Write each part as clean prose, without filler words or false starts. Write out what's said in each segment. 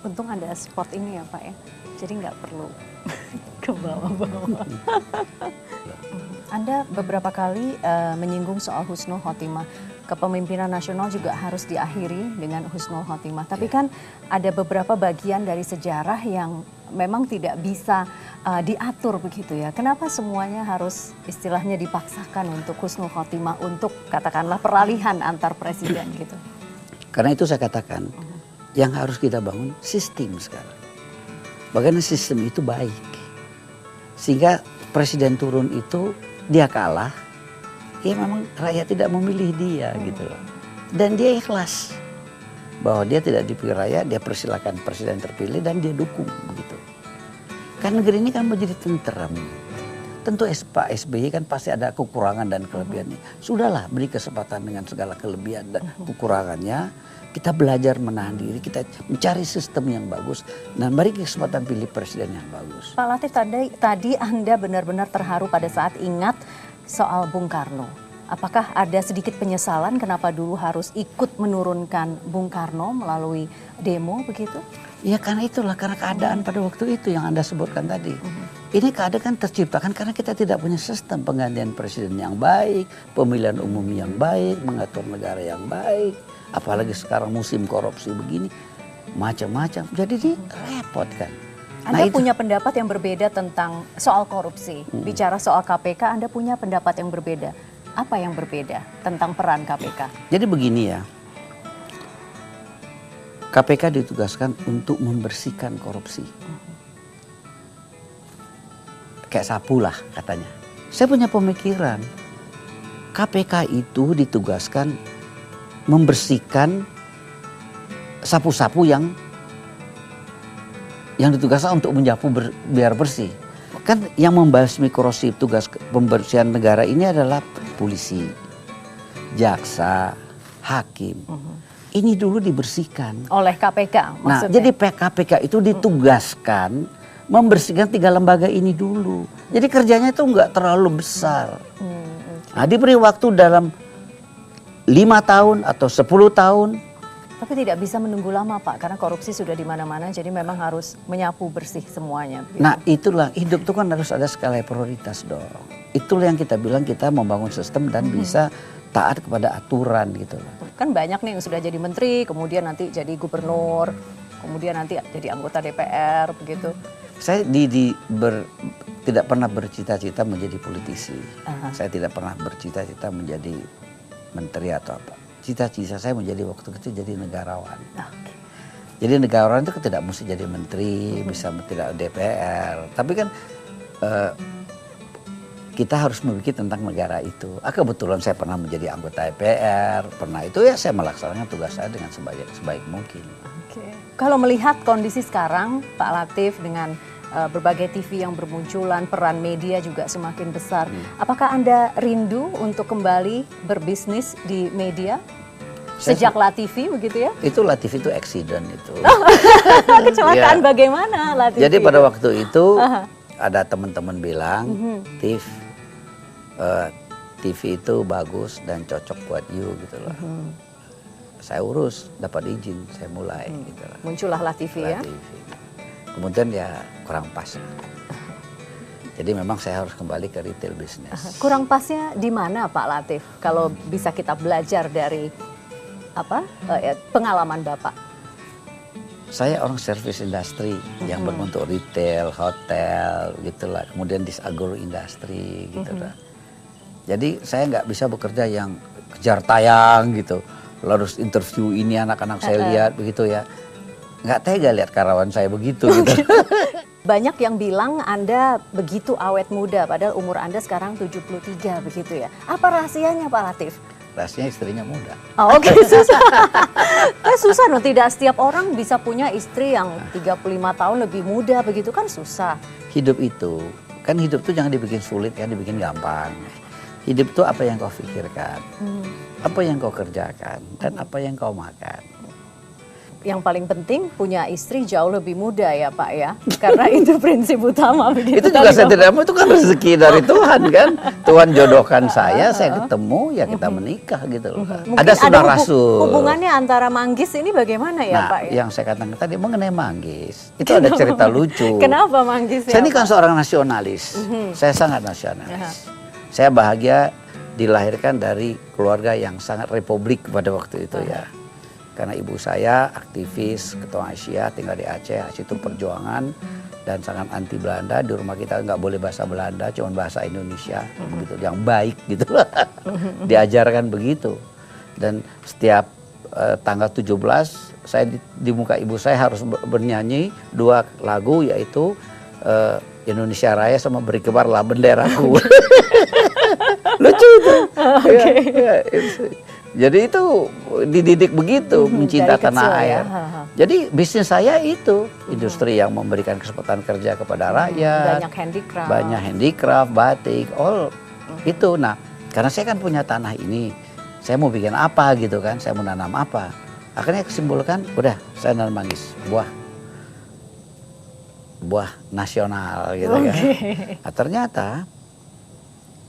Untung ada spot ini ya Pak ya, jadi nggak perlu ke bawah-bawah. Anda beberapa kali menyinggung soal husnul khotimah. Kepemimpinan nasional juga harus diakhiri dengan husnul khotimah. Tapi kan ada beberapa bagian dari sejarah yang memang tidak bisa diatur begitu ya. Kenapa semuanya harus istilahnya dipaksakan untuk husnul khotimah, untuk katakanlah peralihan antar presiden gitu? Karena itu saya katakan, yang harus kita bangun sistem sekarang. Bagaimana sistem itu baik. Sehingga presiden turun itu dia kalah, ya memang rakyat tidak memilih dia gitu loh. Dan dia ikhlas bahwa dia tidak dipilih rakyat, dia persilakan presiden terpilih dan dia dukung begitu. Kan negeri ini kan menjadi tenteram. Tentu Pak SBY kan pasti ada kekurangan dan kelebihannya. Sudahlah, beri kesempatan dengan segala kelebihan dan kekurangannya. Kita belajar menahan diri, kita mencari sistem yang bagus, dan beri kesempatan pilih presiden yang bagus. Pak Latif, tadi Anda benar-benar terharu pada saat ingat soal Bung Karno. Apakah ada sedikit penyesalan kenapa dulu harus ikut menurunkan Bung Karno melalui demo begitu? Ya karena itulah, karena keadaan pada waktu itu yang Anda sebutkan tadi. Ini keadaan terciptakan karena kita tidak punya sistem penggantian presiden yang baik, pemilihan umum yang baik, mengatur negara yang baik. Apalagi sekarang musim korupsi begini, macam-macam. Jadi repot kan. Anda punya pendapat yang berbeda tentang soal korupsi. Bicara soal KPK, Anda punya pendapat yang berbeda. Apa yang berbeda tentang peran KPK? Jadi begini ya, KPK ditugaskan untuk membersihkan korupsi. Kayak sapu lah katanya. Saya punya pemikiran, KPK itu ditugaskan membersihkan sapu-sapu yang ditugaskan untuk menyapu biar bersih. Kan yang membasmi korupsi, tugas pembersihan negara ini adalah polisi, jaksa, hakim. Ini dulu dibersihkan Oleh KPK maksudnya? Nah, jadi KPK itu ditugaskan membersihkan 3 lembaga ini dulu. Jadi kerjanya itu nggak terlalu besar. Nah, diberi waktu dalam 5 tahun atau 10 tahun. Tapi tidak bisa menunggu lama Pak, karena korupsi sudah di mana-mana, jadi memang harus menyapu bersih semuanya. Begitu. Nah itulah, hidup itu kan harus ada skala prioritas dong. Itulah yang kita bilang, kita membangun sistem dan bisa taat kepada aturan gitu. Kan banyak nih yang sudah jadi menteri, kemudian nanti jadi gubernur, kemudian nanti jadi anggota DPR begitu. Saya tidak pernah bercita-cita menjadi politisi. Saya tidak pernah bercita-cita menjadi menteri atau apa. Cita-cita saya menjadi waktu kecil jadi negarawan. Jadi negarawan itu tidak mesti jadi menteri, bisa tidak DPR. Tapi kan kita harus memikir tentang negara itu. Kebetulan saya pernah menjadi anggota DPR, pernah itu ya saya melaksanakan tugas saya dengan sebaik mungkin. Kalau melihat kondisi sekarang Pak Latif dengan berbagai TV yang bermunculan, peran media juga semakin besar. Apakah Anda rindu untuk kembali berbisnis di media? Sejak LaTV begitu ya? Itu LaTV itu accident itu. Kecelakaan bagaimana LaTV? Jadi pada waktu itu ada teman-teman bilang, TV itu bagus dan cocok buat you gitu loh. Saya urus, dapat izin, saya mulai gitu loh. Muncullah LaTV ya? Kemudian ya kurang pas. Jadi memang saya harus kembali ke retail business. Kurang pasnya di mana Pak Latif? Kalau bisa kita belajar dari pengalaman Bapak. Saya orang service industry yang berbentuk retail, hotel, gitulah. Kemudian agro industry, gitu lah. Jadi saya nggak bisa bekerja yang kejar tayang gitu. Lalu harus interview ini anak-anak saya lihat begitu ya. Nggak tega lihat karyawan saya begitu. Gitu. Banyak yang bilang Anda begitu awet muda, padahal umur Anda sekarang 73 begitu ya. Apa rahasianya Pak Latif? Rahasianya istrinya muda. Oh, oke, susah. Susah loh, tidak setiap orang bisa punya istri yang 35 tahun lebih muda begitu kan susah. Hidup itu, kan hidup itu jangan dibikin sulit kan, dibikin gampang. Hidup itu apa yang kau pikirkan, apa yang kau kerjakan, dan apa yang kau makan. yang paling penting punya istri jauh lebih muda ya Pak ya. Karena itu prinsip utama begitu. Itu juga saya tidak mau, itu kan rezeki dari Tuhan kan. Tuhan jodohkan saya ketemu, ya kita menikah gitu loh. Mungkin Ada sunnah Rasul. hubungannya antara Manggis ini bagaimana ya Nah, Pak ya? yang saya katakan tadi mengenai Manggis, itu ada cerita lucu. Kenapa Manggis ya? Saya ini kan seorang nasionalis. Saya sangat nasionalis. Saya bahagia dilahirkan dari keluarga yang sangat republik pada waktu itu ya. Karena ibu saya aktivis ketua Asia, tinggal di Aceh. Aceh itu perjuangan dan sangat anti Belanda. Di rumah kita nggak boleh bahasa Belanda, cuma bahasa Indonesia, begitu, yang baik gitu loh. Diajarkan begitu. Dan setiap tanggal 17 saya di muka ibu saya harus bernyanyi 2 lagu, yaitu Indonesia Raya sama Berkibarlah Benderaku. Lucu itu. Okay. Jadi itu dididik begitu, mencinta tanah air. Ya. Jadi bisnis saya itu industri yang memberikan kesempatan kerja kepada rakyat. Banyak handicraft, batik, all itu. Nah, karena saya kan punya tanah ini, saya mau bikin apa gitu kan, saya mau nanam apa. Akhirnya kesimpulkan, udah saya nanam manggis, buah nasional gitu kan. Nah, ternyata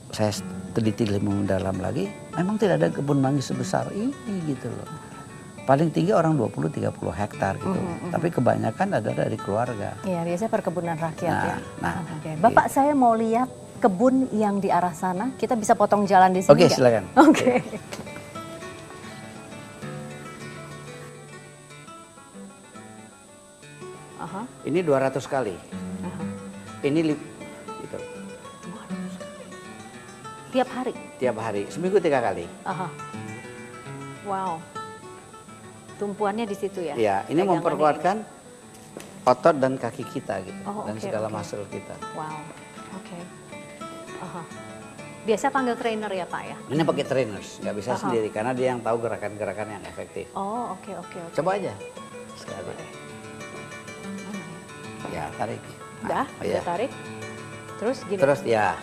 saya teliti lebih mendalam lagi, memang tidak ada kebun manggis sebesar ini gitu loh. Paling tinggi orang 20-30 hektar gitu. Tapi kebanyakan ada dari keluarga. Iya, biasanya perkebunan rakyat ya. Okay. Bapak, saya mau lihat kebun yang di arah sana. Kita bisa potong jalan di sini. Oke, silakan. Oke. Ini 200 kali. Ini gitu. Tiap hari? Tiap hari, seminggu 3 kali. Wow, tumpuannya di situ ya? Iya, ini memperkuatkan otot dan kaki kita gitu, dan segala muscle kita. Wow, oke. Biasa panggil trainer ya Pak ya? Ini pakai trainers, nggak bisa sendiri karena dia yang tahu gerakan-gerakan yang efektif. Oh, oke. Coba aja sekali. Ya, tarik. Udah ya. tarik. Terus gini? Terus ya.